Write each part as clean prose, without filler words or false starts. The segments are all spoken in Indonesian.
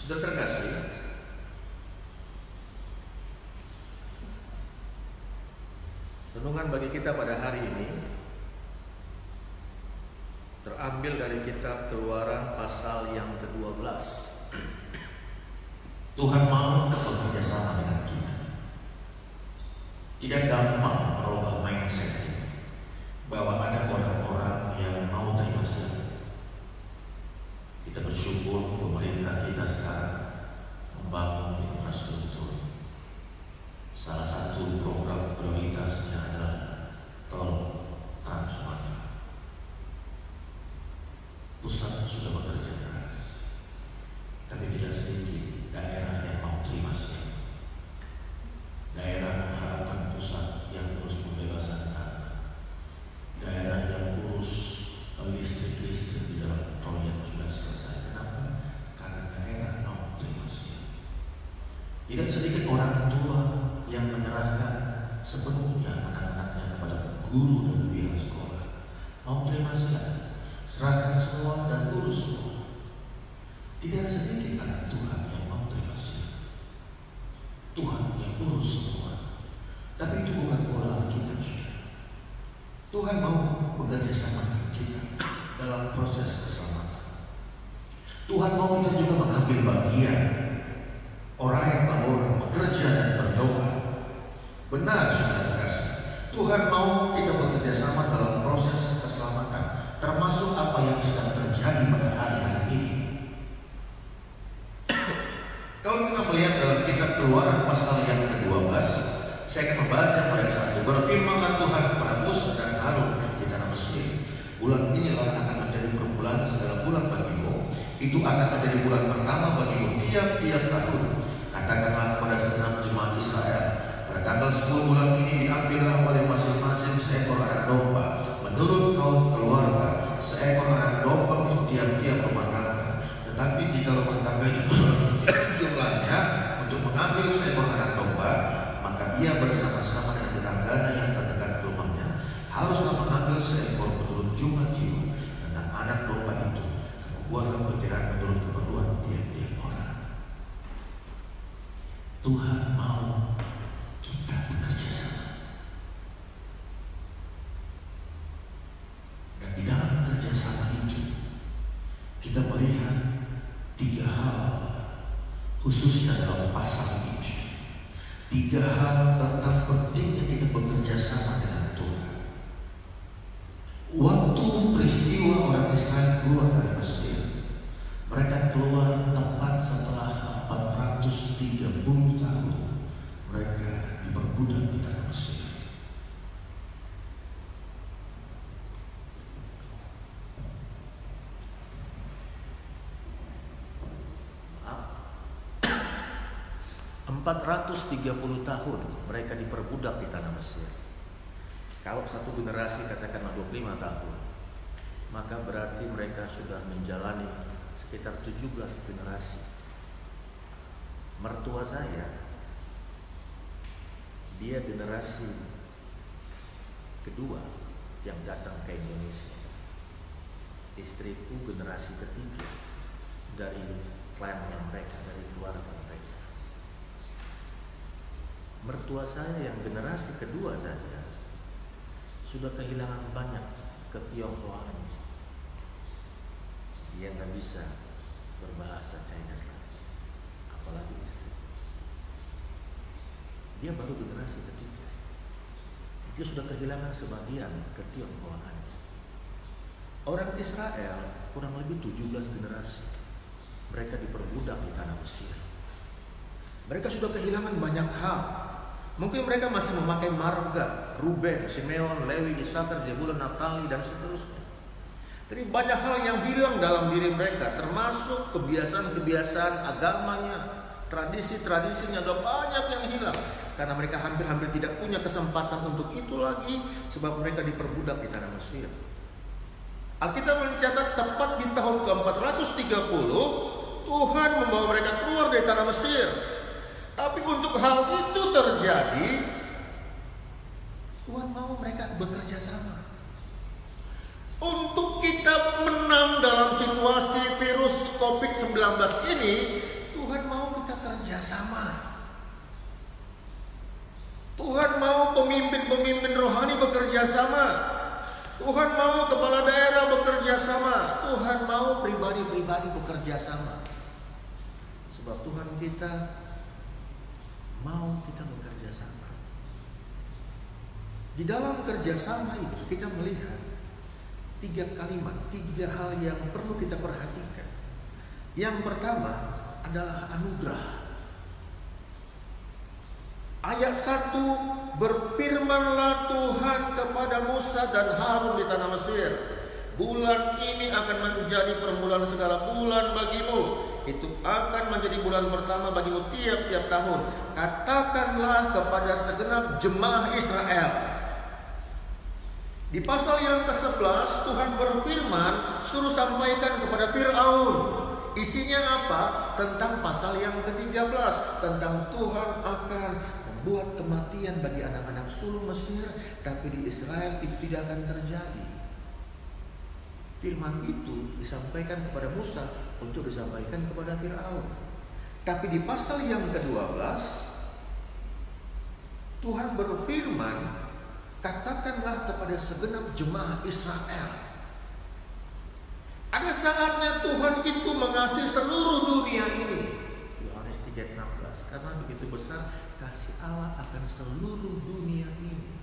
Sudah terkasih, renungan bagi kita pada hari ini terambil dari kitab Keluaran pasal yang ke-12. Tuhan mau bekerja sama dengan kita. Tidak gampang merubah mindset ini, bahwa ada orang-orang yang mau terima kasih. Kita bersyukur pemerintah kita sekarang membangun infrastruktur. Salah satu program prioritasnya adalah tol Trans Sumatera. Pusat sudah bekerja keras, tapi tidak sedikit daerah yang mau terima kasih. Daerah mengharapkan pusat yang terus membebaskan tanah. Daerah yang urus listrik di dalam tol yang sudah selesai. Kenapa? Karena daerah mau terima kasih. Tidak sedikit orang tua yang menyerahkan sepenuhnya anak-anaknya kepada guru dan pihak sekolah. Mau terima kasih, serahkan semua dan urus semua. Tidak sedikit anak Tuhan yang mau terima kasih. Tuhan yang urus semua. Tapi itu bukan pola kita. Tuhan mau bekerja sama dengan kita dalam proses keselamatan. Tuhan mau kita juga mengambil bagian. Orang yang mau bekerja dan berdoa. Benar, saudara terkasih. Tuhan mau kita bekerja sama dalam proses keselamatan, termasuk apa yang sedang terjadi pada hari-hari ini. Kalau kita melihat dalam kitab Keluaran pasal yang ke-12, saya akan membaca ayat 1. Berfirmanlah Tuhan kepada Musa dan Harun di tanah Mesir, bulan inilah akan menjadi perbulan segala bulan bagimu. Itu akan menjadi bulan pertama bagimu tiap-tiap tahun. Katakanlah kepada segenap jemaat Israel, pada tanggal 10 bulan ini diambillah oleh masing-masing seekor anak domba menurut kaum keluarga, seekor anak domba untuk tiap-tiap rumah tangga. Tetapi jika rumah tangga jumlahnya untuk mengambil seekor anak domba, maka ia bersama-sama dengan tetangganya yang terdekat ke rumahnya haruslah mengambil seekor menurut jumlah jiwa tentang anak domba itu. Kamu buatlah perkiraan menurut keperluan tiap-tiap orang. Tuhan mau kita bekerja sama. Dan di dalam bekerja sama itu kita melihat 3 hal, khususnya dalam pasal ini. 3 hal tentang pentingnya kita bekerja sama dengan Tuhan. Waktu peristiwa orang Israel keluar dari Mesir, mereka keluar tepat setelah 430 tahun mereka diperbudak di tanah Mesir. Maaf, 430 tahun mereka diperbudak di tanah Mesir. Kalau satu generasi katakanlah 25 tahun, maka berarti mereka sudah menjalani sekitar 17 generasi. Mertua saya, dia generasi kedua yang datang ke Indonesia. Istriku generasi ketiga dari klannya mereka, dari keluarga mereka. Mertua saya yang generasi kedua saja sudah kehilangan banyak ketionghoaan. Dia nggak bisa berbahasa Chinese lagi, apalagi istri. Dia baru generasi ketiga. Dia sudah kehilangan sebagian ketionghoaan. Orang Israel kurang lebih 17 generasi mereka diperbudak di tanah Mesir. Mereka sudah kehilangan banyak hal. Mungkin mereka masih memakai marga Ruben, Simeon, Lewi, Isakar, Zebulun, Naftali dan seterusnya. Tapi banyak hal yang hilang dalam diri mereka, termasuk kebiasaan-kebiasaan agamanya, tradisi-tradisinya, ada banyak yang hilang karena mereka hampir-hampir tidak punya kesempatan untuk itu lagi sebab mereka diperbudak di tanah Mesir. Alkitab mencatat tepat di tahun ke-430 Tuhan membawa mereka keluar dari tanah Mesir. Tapi untuk hal itu terjadi, Tuhan mau mereka bekerja sama. Untuk kita menang dalam situasi virus COVID-19 ini, bekerja sama. Tuhan mau pemimpin-pemimpin rohani bekerja sama. Tuhan mau kepala daerah bekerja sama. Tuhan mau pribadi-pribadi bekerja sama. Sebab Tuhan kita mau kita bekerja sama. Di dalam kerjasama itu kita melihat 3 kalimat, 3 hal yang perlu kita perhatikan. Yang pertama adalah anugerah. Ayat 1, berfirmanlah Tuhan kepada Musa dan Harun di tanah Mesir, bulan ini akan menjadi permulaan segala bulan bagimu. Itu akan menjadi bulan pertama bagimu tiap-tiap tahun. Katakanlah kepada segenap jemaah Israel. Di pasal yang ke-11 Tuhan berfirman, suruh sampaikan kepada Fir'aun. Isinya apa? Tentang pasal yang ke-13, tentang Tuhan akan membuat kematian bagi anak-anak sulung Mesir, tapi di Israel itu tidak akan terjadi. Firman itu disampaikan kepada Musa untuk disampaikan kepada Fir'aun. Tapi di pasal yang ke-12 Tuhan berfirman, katakanlah kepada segenap jemaah Israel. Ada saatnya Tuhan itu mengasihi seluruh dunia ini. Yohanes 3:16. Karena begitu besar kasih Allah akan seluruh dunia ini,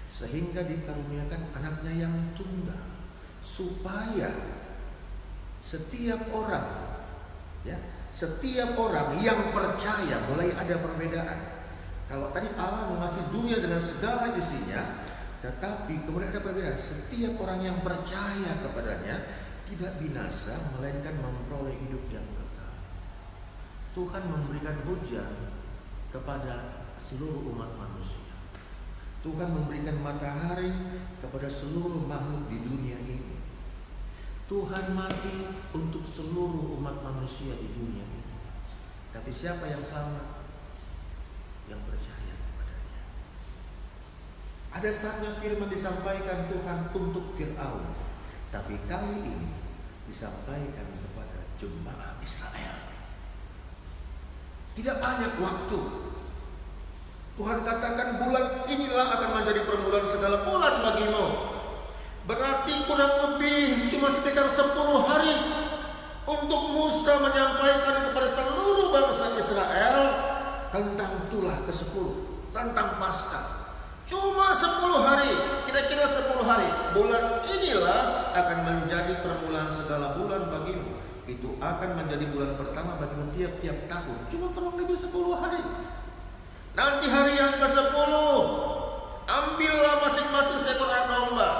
sehingga dikaruniakan anaknya yang tunggal, supaya setiap orang yang percaya, mulai ada perbedaan. Kalau tadi Allah mengasihi dunia dengan segala isinya, tetapi kemudian ada perbedaan. Setiap orang yang percaya kepadanya tidak binasa, melainkan memperoleh hidup yang kekal. Tuhan memberikan hujan kepada seluruh umat manusia. Tuhan memberikan matahari kepada seluruh makhluk di dunia ini. Tuhan mati untuk seluruh umat manusia di dunia ini. Tapi siapa yang selamat? Yang percaya kepadanya. Ada saatnya firman disampaikan Tuhan untuk Fir'aun, tapi kali ini disampaikan kepada jemaah Israel. Tidak banyak waktu. Tuhan katakan bulan inilah akan menjadi permulaan segala bulan bagimu. Berarti kurang lebih cuma sekitar 10 hari untuk Musa menyampaikan kepada seluruh bangsa Israel tentang tulah ke-10, tentang Paskah. Cuma 10 hari, kira-kira 10 hari. Bulan inilah akan menjadi permulaan segala bulan bagimu. Itu akan menjadi bulan pertama bagimu tiap-tiap tahun. Cuma kurang lebih 10 hari. Nanti hari yang ke-10, ambillah masing-masing seekor anak domba.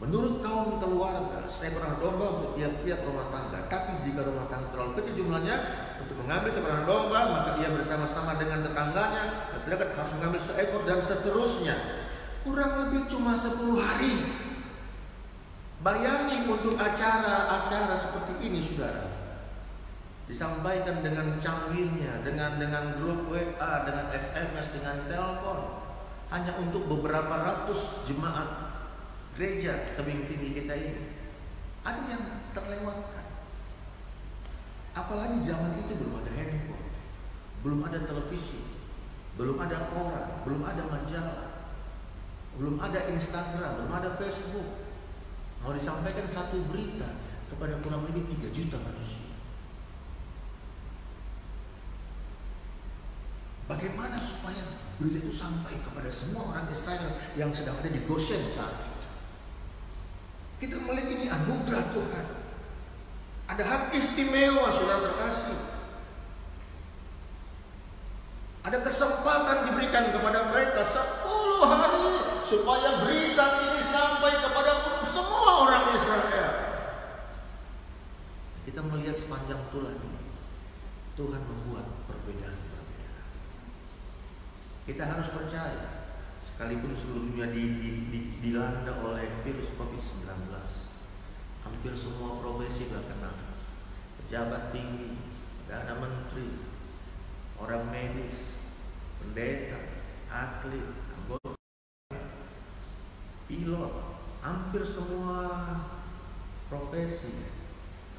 Menurut kaum keluarga, seekor anak domba untuk tiap-tiap rumah tangga. Tapi jika rumah tangga terlalu kecil jumlahnya untuk mengambil seekor anak domba, maka ia bersama-sama dengan tetangganya terdekat harus mengambil seekor dan seterusnya. Kurang lebih cuma 10 hari. Bayangin untuk acara-acara seperti ini, saudara, disampaikan dengan canggihnya, dengan grup WA, dengan SMS, dengan telepon, hanya untuk beberapa ratus jemaat gereja tebing tinggi kita ini. Ada yang terlewatkan. Apalagi zaman itu belum ada handphone, belum ada televisi, belum ada koran, belum ada majalah, belum ada Instagram, belum ada Facebook. Mau disampaikan satu berita kepada kurang lebih 3 juta manusia. Bagaimana supaya berita itu sampai kepada semua orang Israel yang sedang ada di Goshen saat itu? Kita melihat ini anugerah Tuhan. Ada hak istimewa, saudara terkasih. Ada kesempatan diberikan kepada mereka 10 hari supaya berita ini sampai kepada semua orang Israel. Kita melihat sepanjang tulah ini, Tuhan membuat perbedaan-perbedaan. Kita harus percaya, sekalipun seluruh dunia dilanda oleh virus COVID-19, hampir semua profesi kena. Pejabat tinggi, Perdana Menteri, orang medis, pendeta, atlet, anggota, pilot, hampir semua profesi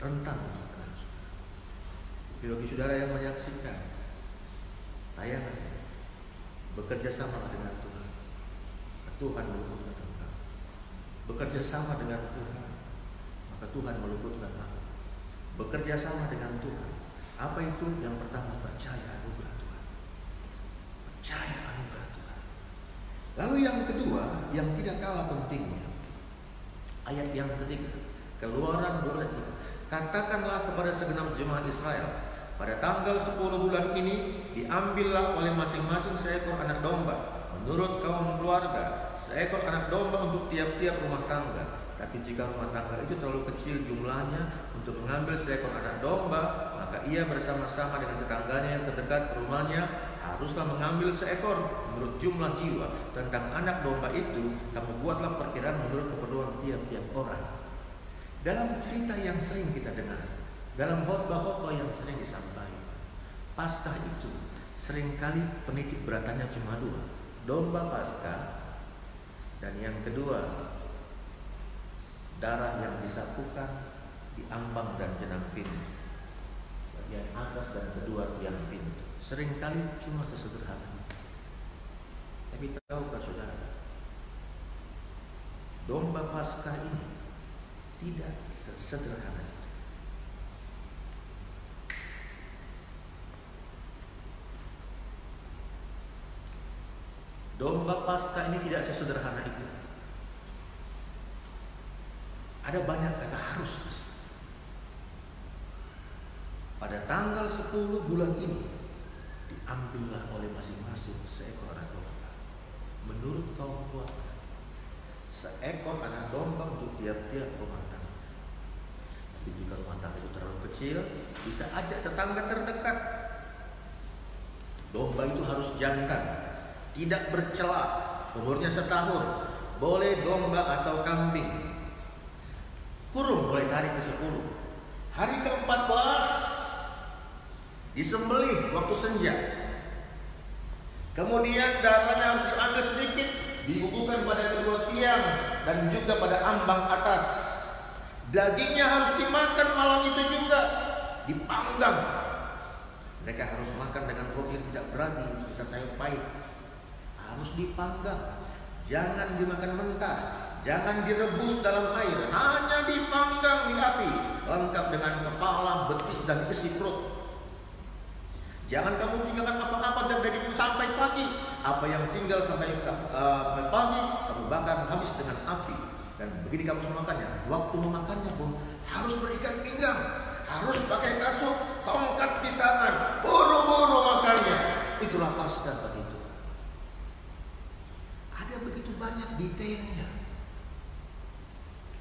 rentan Tapi bagi saudara yang menyaksikan tayangan ini, bekerja sama dengan Tuhan. Tuhan meluputkan engkau. Bekerja sama dengan Tuhan, maka Tuhan meluputkan aku. Bekerja sama dengan Tuhan. Apa itu? Yang pertama, percaya anugerah Tuhan. Percaya anugerah Tuhan. Lalu yang kedua, yang tidak kalah pentingnya, ayat yang ketiga, Keluaran 12:3. Katakanlah kepada segenap jemaat Israel, pada tanggal 10 bulan ini diambillah oleh masing-masing seekor anak domba menurut kaum keluarga, seekor anak domba untuk tiap-tiap rumah tangga. Tapi jika rumah tangga itu terlalu kecil jumlahnya untuk mengambil seekor anak domba, maka ia bersama-sama dengan tetangganya yang terdekat ke rumahnya haruslah mengambil seekor menurut jumlah jiwa. Tentang anak domba itu, kamu buatlah perkiraan menurut keperluan tiap-tiap orang. Dalam cerita yang sering kita dengar, dalam khotbah-khotbah yang sering disampaikan, Paskah itu seringkali penitik beratannya cuma dua, domba Paskah, dan yang kedua, darah yang disapukan di ambang dan jenang pintu, bagian atas dan kedua tiang pintu. Seringkali cuma sesederhana itu. Tapi tahukah saudara, domba Paskah ini tidak sesederhana itu. Domba Paskah ini tidak sesederhana itu. Ada banyak kata harus. Pada tanggal 10 bulan ini diambillah oleh masing-masing seekor anak domba menurut kaum keluarga. Seekor anak domba untuk tiap-tiap rumah tangga. Tapi jika rumah tangga itu terlalu kecil, bisa ajak tetangga terdekat. Domba itu harus jantan, tidak bercela, umurnya setahun. Boleh domba atau kambing. Kurung mulai hari ke-10. Hari ke-14 disembelih waktu senja. Kemudian darahnya harus diambil sedikit, dibubuhkan pada kedua tiang dan juga pada ambang atas. Dagingnya harus dimakan malam itu juga, dipanggang. Mereka harus makan dengan roti yang tidak berani, bisa sayur pahit. Harus dipanggang, jangan dimakan mentah, jangan direbus dalam air, hanya dipanggang di api, lengkap dengan kepala, betis dan isi perut. Jangan kamu tinggalkan apa-apa dan dari itu sampai pagi. Apa yang tinggal sampai pagi kamu bakar habis dengan api. Dan begini kamu makannya. Waktu memakannya pun harus berikat pinggang, harus pakai kasut, tongkat di tangan, buru-buru makannya. Itulah Paskah bagi Tuhan. Ada begitu banyak detailnya.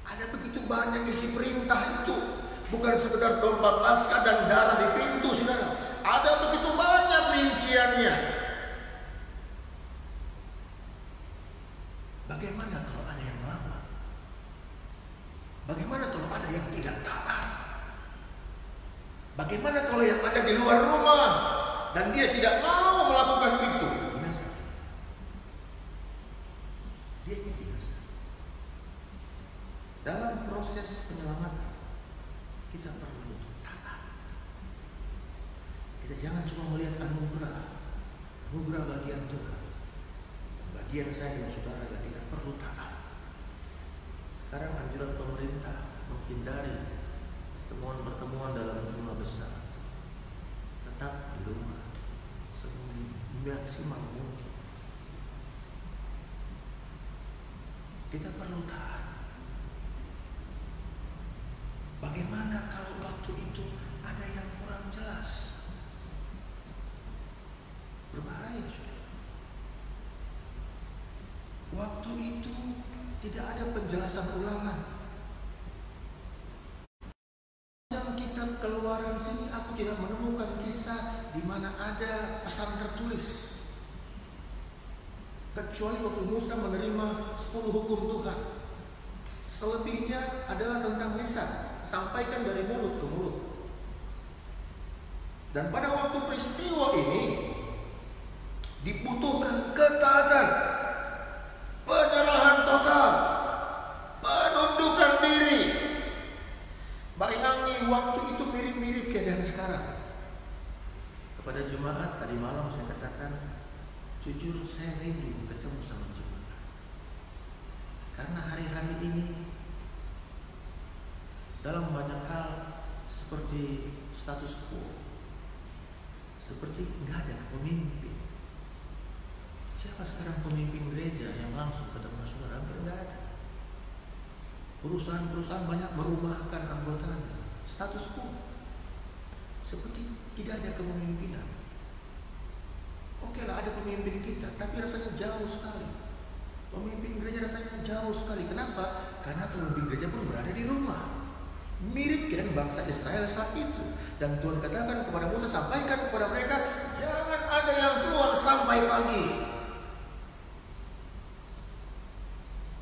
Ada begitu banyak isi perintah itu. Bukan sekedar domba Paskah dan darah di pintu, saudara. Ada begitu banyak rinciannya. Bagaimana kalau ada yang melawan? Bagaimana kalau ada yang tidak taat? Bagaimana kalau yang ada di luar rumah dan dia tidak mau melakukan itu? Binasa. Dia ingin binasa. Dalam proses penyelamatan kita perlu taat. Kita jangan cuma melihat anugerah bagian Tuhan. Bagian saya dan saudara yang tidak perlu taat. Sekarang anjuran pemerintah menghindari pertemuan dalam jumlah besar. Tetap di rumah semaksimal mungkin. Kita perlu taat. Bagaimana kalau waktu itu ada yang kurang jelas? Berbahaya, saudara. Waktu itu tidak ada penjelasan ulangan. Dalam kitab Keluaran sini aku tidak menemukan kisah di mana ada pesan tertulis. Kecuali waktu Musa menerima 10 hukum Tuhan. Selebihnya adalah tentang lisan, sampaikan dari mulut ke mulut. Dan pada waktu peristiwa ini dibutuhkan ketaatan, penyerahan total, penundukan diri. Bayangi waktu itu mirip-mirip keadaan sekarang. pada Jumat tadi malam saya katakan, jujur saya rindu ketemu sama jemaat. Karena hari-hari ini dalam banyak hal seperti status quo, seperti nggak ada pemimpin. Siapa sekarang pemimpin gereja yang langsung ketemu saudara? Hampir nggak ada. Perusahaan-perusahaan banyak merumahkan anggotanya. Status quo, seperti tidak ada kepemimpinan. Oke lah, ada pemimpin kita, tapi rasanya jauh sekali. Pemimpin gereja rasanya jauh sekali. Kenapa? Karena pemimpin gereja pun berada di rumah. Mirip dengan bangsa Israel saat itu. Dan Tuhan katakan kepada Musa, sampaikan kepada mereka, jangan ada yang keluar sampai pagi.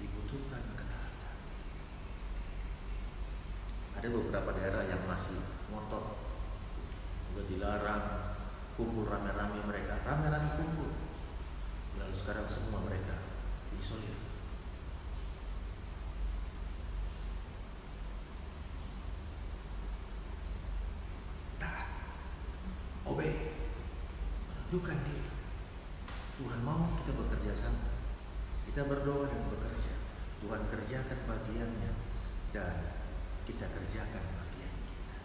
Dibutuhkan ketaatan. Ada beberapa daerah yang masih ngotot, juga dilarang kumpul rame-rame, mereka rame-rame kumpul. Lalu sekarang semua mereka diisolir. Taat, obey, menundukkan diri. Tuhan mau kita bekerja sama, kita berdoa dan bekerja. Tuhan kerjakan bagiannya dan kita kerjakan bagian kita.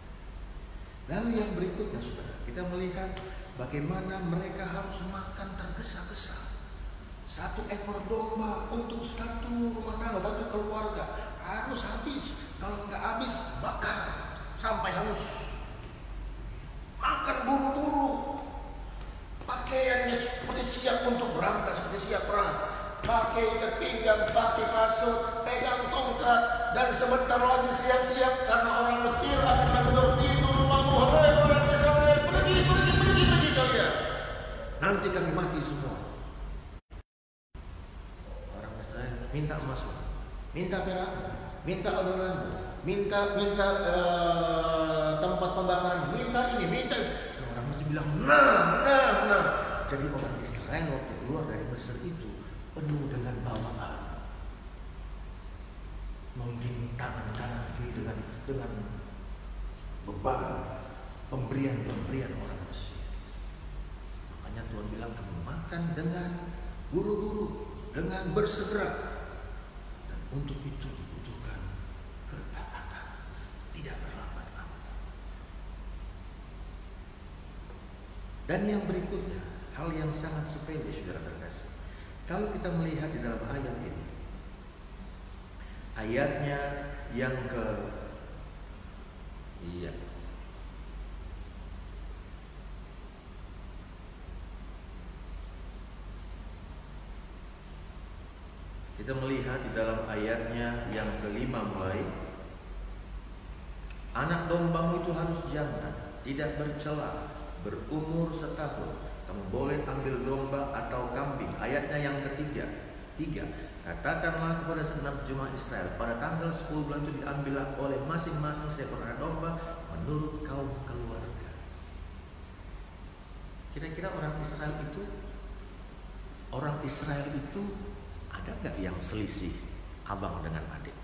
Lalu yang berikutnya, saudara, kita melihat bagaimana mereka harus makan tergesa-gesa. 1 ekor domba untuk 1 rumah tangga, 1 keluarga harus habis. Kalau nggak habis, bakar sampai hangus. Makan buru-buru. Pakaiannya seperti siap untuk berangkat, seperti siap perang. Pakai ikat pinggang, pakai kasut, pegang tongkat, dan sebentar lagi siap-siap karena orang Mesir akan menegur pintu rumahmu. Hai orang Israel, pergi kalian. Nanti kami mati semua. Orang Israel minta emasmu, minta perak, minta adonanmu, minta tempat pembakaran, minta ini, minta. Nah, orang mesti bilang nah. Jadi orang Israel waktu keluar dari Mesir itu penuh dengan bawaan, mungkin tangan kanan kiri dengan beban pemberian orang Mesir. Makanya Tuhan bilang, kamu makan dengan buru-buru, dengan bersegera, dan untuk itu dibutuhkan ketaatan, tidak berlambat-lambat. Dan yang berikutnya, hal yang sangat sepele, saudara terkasih. Kalau kita melihat di dalam ayat ini, ayatnya yang kita melihat di dalam ayatnya yang kelima mulai, anak dombamu itu harus jantan, tidak bercela, berumur 1 tahun. Kamu boleh ambil domba atau kambing. Ayatnya yang ketiga, 3. Katakanlah kepada segenap jemaat Israel, pada tanggal 10 bulan itu diambillah oleh masing-masing seekor anak domba menurut kaum keluarga. Kira-kira orang Israel itu ada nggak yang selisih abang dengan adik?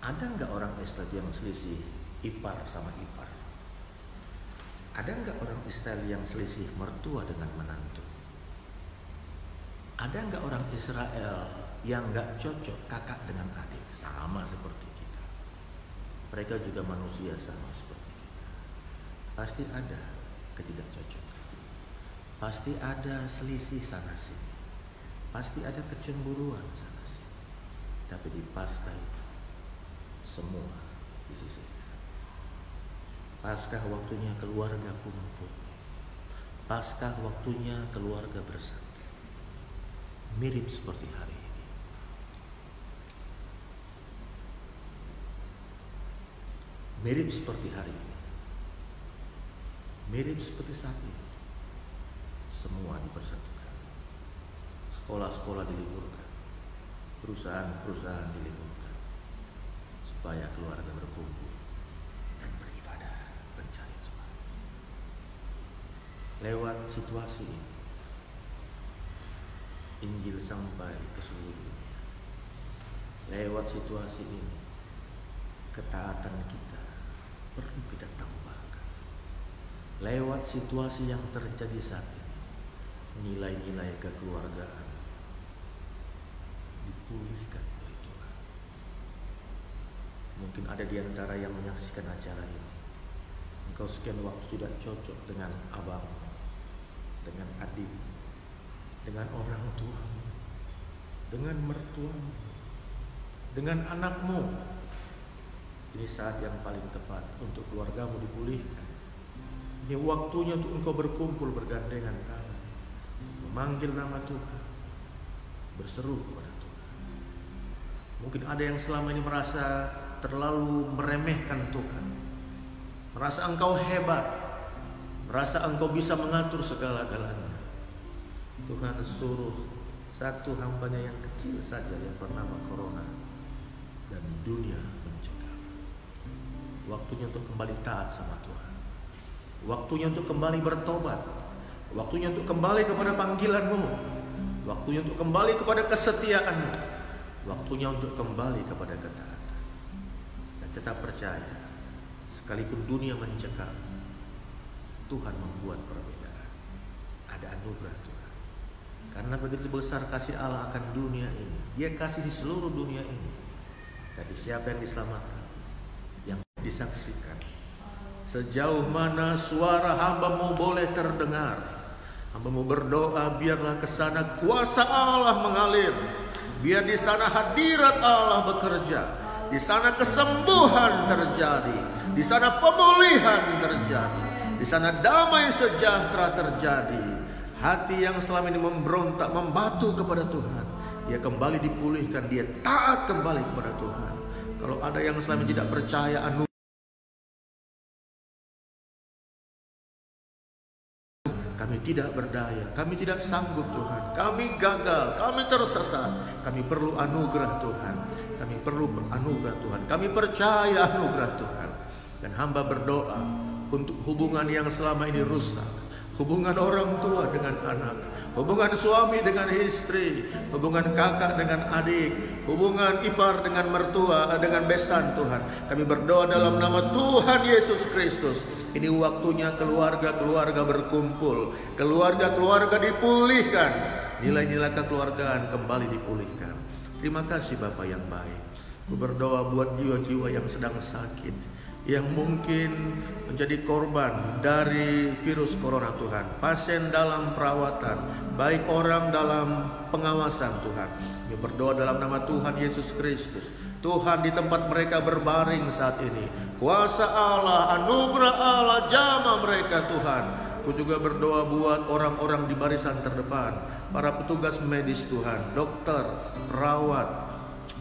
Ada nggak orang Israel yang selisih ipar sama ipar? Ada nggak orang Israel yang selisih mertua dengan menantu? Ada nggak orang Israel yang nggak cocok kakak dengan adik? Sama seperti kita. Mereka juga manusia sama seperti kita. Pasti ada ketidakcocokan. Pasti ada selisih sana sini. Pasti ada kecemburuan sana sini. Tapi di Paskah itu semua disisihkan. Paskah waktunya keluarga kumpul. Paskah waktunya keluarga bersatu. Mirip seperti hari ini. Mirip seperti hari ini. Mirip seperti saat ini. Semua dipersatukan. Sekolah-sekolah diliburkan. Perusahaan-perusahaan diliburkan. Supaya keluarga berkumpul dan beribadah, mencari Tuhan. Lewat situasi ini, Injil sampai ke seluruh dunia. Lewat situasi ini, ketaatan kita perlu kita tambahkan. lewat situasi yang terjadi saat ini, nilai-nilai kekeluargaan dipulihkan oleh Tuhan. Mungkin ada di antara yang menyaksikan acara ini, engkau sekian waktu tidak cocok dengan abang, dengan adik, dengan orang tuamu, dengan mertuamu, dengan anakmu. Ini saat yang paling tepat untuk keluargamu dipulihkan. Ini waktunya untuk engkau berkumpul bergandengan tangan, memanggil nama Tuhan, berseru kepada Tuhan. Mungkin ada yang selama ini merasa terlalu meremehkan Tuhan, merasa engkau hebat, merasa engkau bisa mengatur segala-galanya. Tuhan suruh satu hambanya yang kecil saja yang bernama Corona, dan dunia mencekam. Waktunya untuk kembali taat sama Tuhan, waktunya untuk kembali bertobat, waktunya untuk kembali kepada panggilanmu, waktunya untuk kembali kepada kesetiaanmu, waktunya untuk kembali kepada ketaatan. Dan tetap percaya, sekalipun dunia mencekam, Tuhan membuat perbedaan. Ada anugerah Tuhan. Karena begitu besar kasih Allah akan dunia ini, Dia kasih di seluruh dunia ini. Tapi siapa yang diselamatkan? Yang disaksikan. Sejauh mana suara hamba-Mu boleh terdengar, hamba-Mu berdoa, biarlah ke sana kuasa Allah mengalir, biar di sana hadirat Allah bekerja, di sana kesembuhan terjadi, di sana pemulihan terjadi, di sana damai sejahtera terjadi. Hati yang selama ini memberontak, membatu kepada Tuhan, dia kembali dipulihkan, dia taat kembali kepada Tuhan. Kalau ada yang selama ini tidak percaya kami tidak berdaya, kami tidak sanggup Tuhan, kami gagal, kami tersesat, kami perlu anugerah Tuhan, kami perlu anugerah Tuhan, kami percaya anugerah Tuhan. Dan hamba berdoa untuk hubungan yang selama ini rusak, hubungan orang tua dengan anak, hubungan suami dengan istri, hubungan kakak dengan adik, hubungan ipar dengan mertua, dengan besan Tuhan. Kami berdoa dalam nama Tuhan Yesus Kristus. Ini waktunya keluarga-keluarga berkumpul, keluarga-keluarga dipulihkan, nilai-nilai kekeluargaan kembali dipulihkan. Terima kasih Bapa yang baik. Ku berdoa buat jiwa-jiwa yang sedang sakit, yang mungkin menjadi korban dari virus corona Tuhan, pasien dalam perawatan, baik orang dalam pengawasan Tuhan. Kami berdoa dalam nama Tuhan Yesus Kristus. Tuhan, di tempat mereka berbaring saat ini, kuasa Allah, anugerah Allah jamah mereka Tuhan. Aku juga berdoa buat orang-orang di barisan terdepan, para petugas medis Tuhan, dokter, perawat,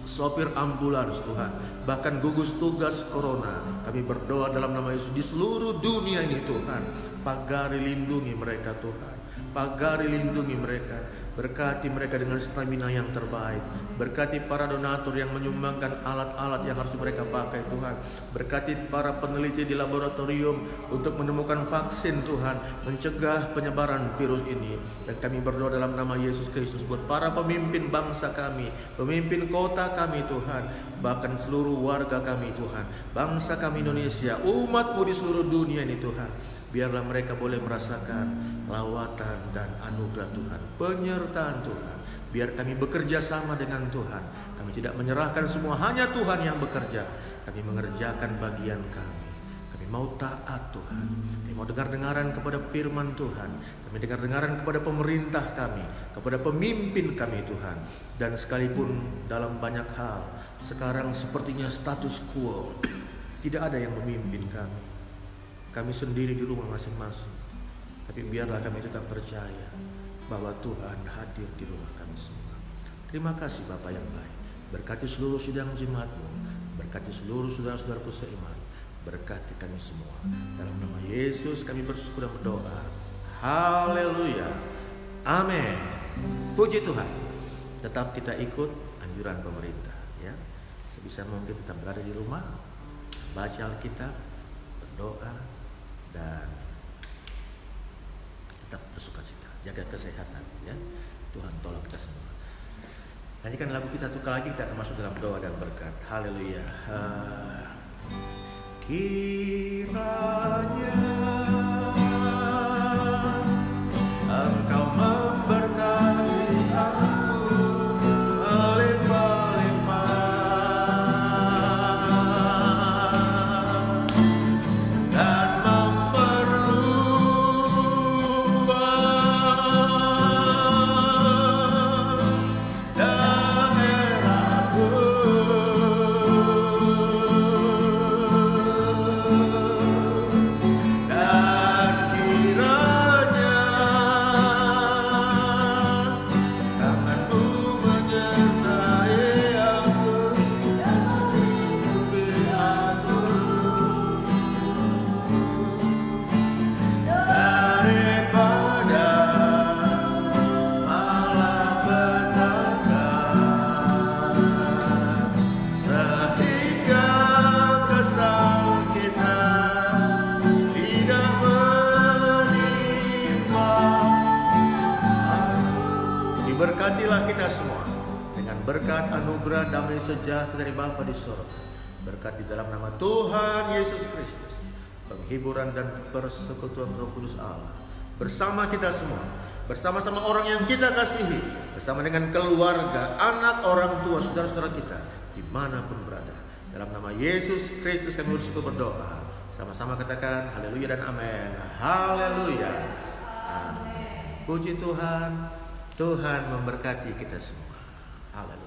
sopir ambulans Tuhan, bahkan gugus tugas corona. Kami berdoa dalam nama Yesus di seluruh dunia ini Tuhan, pagari lindungi mereka Tuhan, pagari lindungi mereka, berkati mereka dengan stamina yang terbaik, berkati para donatur yang menyumbangkan alat-alat yang harus mereka pakai Tuhan, berkati para peneliti di laboratorium untuk menemukan vaksin Tuhan, mencegah penyebaran virus ini. Dan kami berdoa dalam nama Yesus Kristus buat para pemimpin bangsa kami, pemimpin kota kami Tuhan, bahkan seluruh warga kami Tuhan, bangsa kami Indonesia, umat-Mu di seluruh dunia ini Tuhan. Biarlah mereka boleh merasakan lawatan dan anugerah Tuhan, penyertaan Tuhan. Biar kami bekerja sama dengan Tuhan. Kami tidak menyerahkan semua, hanya Tuhan yang bekerja. Kami mengerjakan bagian kami. Kami mau taat Tuhan. Kami mau dengar-dengaran kepada firman Tuhan. Kami dengar-dengaran kepada pemerintah kami, kepada pemimpin kami Tuhan. Dan sekalipun dalam banyak hal sekarang sepertinya status quo, tidak ada yang memimpin kami. Kami sendiri di rumah masing-masing. Tapi biarlah kami tetap percaya bahwa Tuhan hadir di rumah kami semua. Terima kasih Bapa yang baik. Berkati seluruh sidang jemaat-Mu, berkati seluruh saudara-saudaraku seiman, berkati kami semua. Dalam nama Yesus kami bersyukur dan berdoa. Haleluya. Amin. Puji Tuhan. Tetap kita ikut anjuran pemerintah, ya. Sebisa mungkin tetap berada di rumah, baca Alkitab, berdoa, dan tetap bersukacita, jaga kesehatan, ya. Tuhan tolong kita semua. Nyanyikan lagu kita tukar lagi, kita akan masuk dalam doa dan berkat. Haleluya. Kiranya Diberkatilah kita semua dengan berkat anugerah damai sejahtera dari Bapa di sorga. Berkat di dalam nama Tuhan Yesus Kristus, penghiburan dan persekutuan Roh Kudus Allah bersama kita semua, bersama-sama orang yang kita kasihi, bersama dengan keluarga, anak, orang tua, saudara-saudara kita dimanapun berada. Dalam nama Yesus Kristus kami berdoa. Sama-sama katakan haleluya dan amin. Haleluya. Amin. Puji Tuhan. Tuhan memberkati kita semua. Haleluya.